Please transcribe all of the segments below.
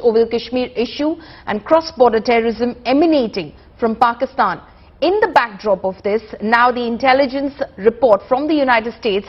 over the Kashmir issue and cross-border terrorism emanating from Pakistan. In the backdrop of this, now the intelligence report from the United States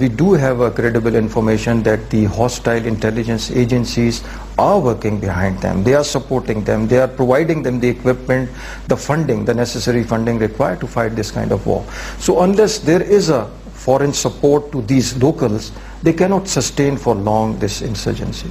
We do have a credible information that the hostile intelligence agencies are working behind them. They are supporting them. They are providing them the equipment, the funding, the necessary funding required to fight this kind of war. So unless there is a foreign support to these locals, they cannot sustain for long this insurgency.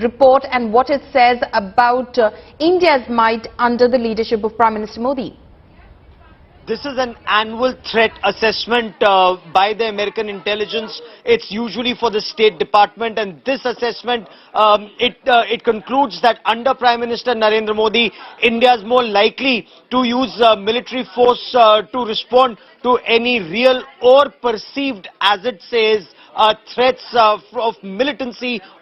report and what it says about India's might under the leadership of Prime Minister Modi. This is an annual threat assessment by the American intelligence. It's usually for the State Department, and this assessment, it concludes that under Prime Minister Narendra Modi, India is more likely to use military force to respond to any real or perceived, as it says, threats of militancy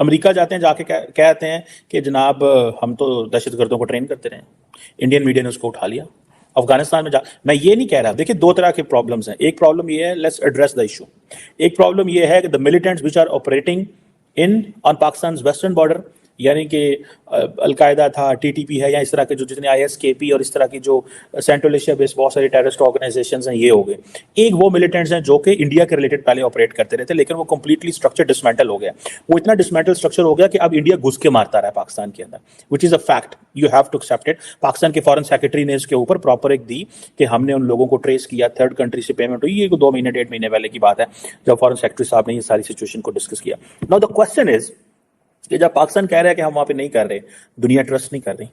امریکہ جاتے ہیں، جا کے کہتے ہیں کہ جناب ہم تو دہشت گردوں کو ٹرین کرتے رہے، انڈین میڈیا نے اس کو اٹھا لیا۔ افغانستان میں میں یہ نہیں کہہ رہا، دیکھیں دو طرح کے پرابلمز ہیں، ایک پرابلم یہ ہے لیٹس ایڈریس دا ایشو، ایک پرابلم یہ ہے کہ the militants which are operating on Pakistan's western border, یعنی کہ القاعدہ تھا، ٹی ٹی پی ہے، یا اس طرح کے جو جتنے آئی ایس کے پی اور اس طرح کی جو سینٹرل ایشیا بیس بہت ساری ٹیررسٹ آرگنائزیشنز ہیں، یہ ہو گئے۔ ایک وہ ملیٹنٹس ہیں جو کہ انڈیا کے ریلیٹڈ پہلے آپریٹ کرتے رہتے، لیکن وہ کمپلیٹلی اسٹرکچر ڈسمینٹل ہو گیا، وہ اتنا ڈسمینٹل اسٹرکچر ہو گیا کہ اب انڈیا گھس کے مارتا رہا ہے پاکستان کے اندر، which is a fact, you have to accept it. Pakistan کے فارن سیکرٹری نے اس کے اوپر پراپر ایک دی کہ ہم نے ان لوگوں کو ٹریس کیا، تھرڈ کنٹری سے پیمنٹ ہوئی، یہ 2 مہینے 1.5 مہینے پہلے کی بات ہے جب فارن سیکرٹری صاحب نے یہ ساری سچویشن کو ڈسکس کیا۔ ناؤ دا کوسچن از کہ جب پاکستان کہہ رہا ہے کہ ہم وہاں پہ نہیں کر رہے، دنیا ٹرسٹ نہیں کر رہی،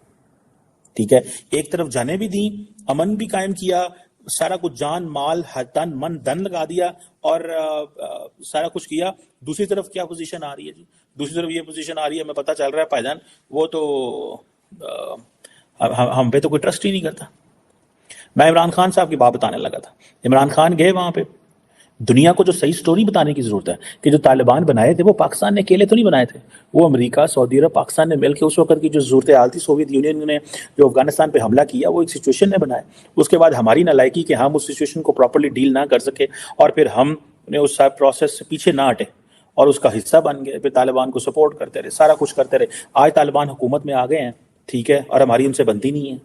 ٹھیک ہے، ایک طرف جانیں بھی دیں، امن بھی قائم کیا، سارا کچھ جان مال تن من دن لگا دیا اور سارا کچھ کیا، دوسری طرف کیا پوزیشن آ رہی ہے جی؟ دوسری طرف یہ پوزیشن آ رہی ہے، ہمیں پتہ چل رہا ہے بھائی جان وہ تو ہم پہ تو کوئی ٹرسٹ ہی نہیں کرتا۔ میں عمران خان صاحب کی بات بتانے لگا تھا، عمران خان گئے وہاں پہ، دنیا کو جو صحیح سٹوری بتانے کی ضرورت ہے کہ جو طالبان بنائے تھے وہ پاکستان نے اکیلے تو نہیں بنائے تھے، وہ امریکہ، سعودی عرب، پاکستان نے مل کے اس وقت کی جو صورتحال تھی، سوویت یونین نے جو افغانستان پہ حملہ کیا وہ ایک سچویشن نے بنایا، اس کے بعد ہماری نالائکی کہ ہم اس سچویشن کو پراپرلی ڈیل نہ کر سکے اور پھر ہم نے اس پروسیس سے پیچھے نہ ہٹے اور اس کا حصہ بن گئے، پھر طالبان کو سپورٹ کرتے رہے، سارا کچھ کرتے رہے، آج طالبان حکومت میں آ گئے ہیں، ٹھیک ہے، اور ہماری ان سے بنتی نہیں ہے،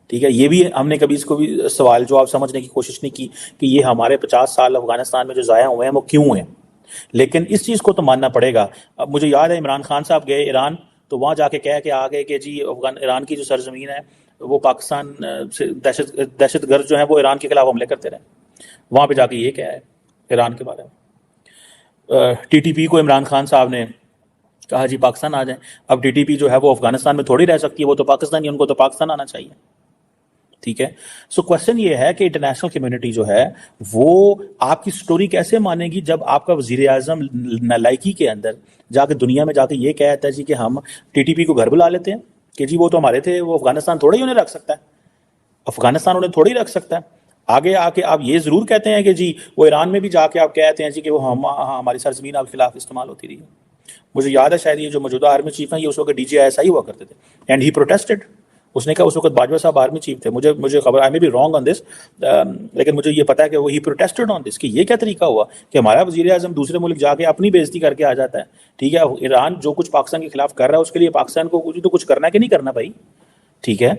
ٹھیک ہے، یہ بھی ہم نے کبھی اس کو بھی سوال جواب سمجھنے کی کوشش نہیں کی کہ یہ ہمارے 50 سال افغانستان میں جو ضائع ہوئے ہیں وہ کیوں ہیں، لیکن اس چیز کو تو ماننا پڑے گا۔ اب مجھے یاد ہے عمران خان صاحب گئے ایران، تو وہاں جا کے کہہ کے آ گئے کہ جی ایران کی جو سرزمین ہے وہ پاکستان سے دہشت گرد جو ہیں وہ ایران کے خلاف حملے کرتے رہے، وہاں پہ جا کے یہ کہا ہے ایران کے بارے میں۔ ٹی ٹی پی کو عمران خان صاحب نے کہا جی پاکستان آ جائیں، اب ٹی ٹی پی جو ہے وہ افغانستان میں تھوڑی رہ سکتی ہے، وہ تو پاکستانی، ان کو تو پاکستان آنا چاہیے، ٹھیک ہے۔ سو کوشچن یہ ہے کہ انٹرنیشنل کمیونٹی جو ہے وہ آپ کی سٹوری کیسے مانے گی جب آپ کا وزیر اعظم نالائکی کے اندر جا کے دنیا میں جا کے یہ کہتا ہے جی کہ ہم ٹی ٹی پی کو گھر بلا لیتے ہیں کہ جی وہ تو ہمارے تھے، وہ افغانستان تھوڑا ہی انہیں رکھ سکتا ہے، افغانستان انہیں تھوڑی رکھ سکتا ہے۔ آگے آ کے آپ یہ ضرور کہتے ہیں کہ جی وہ ایران میں بھی جا کے آپ کہتے ہیں جی کہ وہ ہماری سرزمین آپ کے خلاف استعمال ہوتی رہی ہے۔ مجھے یاد ہے شاید یہ جو موجودہ آرمی چیف ہیں یہ اس وقت D G I S I ہوا کرتے تھے، اینڈ ہی پروٹیسٹڈ، اس نے کہا اس وقت باجوہ صاحب آرمی چیف تھے، مجھے خبر آئی میں بھی رانگ آن دس، لیکن مجھے یہ پتا ہے کہ وہ ہی پروٹیسٹڈ آن دس کہ یہ کیا طریقہ ہوا کہ ہمارا وزیر اعظم دوسرے ملک جا کے اپنی بے عزتی کر کے آ جاتا ہے، ٹھیک ہے، ایران جو کچھ پاکستان کے خلاف کر رہا ہے اس کے لیے پاکستان کو تو کچھ کرنا ہے کہ نہیں کرنا بھائی، ٹھیک ہے۔